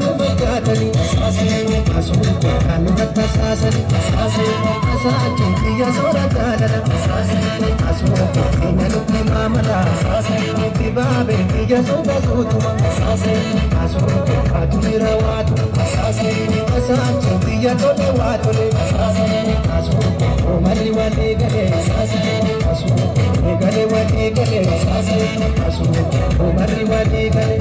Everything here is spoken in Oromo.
nu fakkaatani asuun kan akka saasani asaachi biyya soora jaalala asuun keenya nutti maamala dibaabee biyya soota sootuma asuun kaatu jira waatu asaachi biyya tole waa tole asuun oomali walii galee asuun eegale walii galee asuun oomali walii galee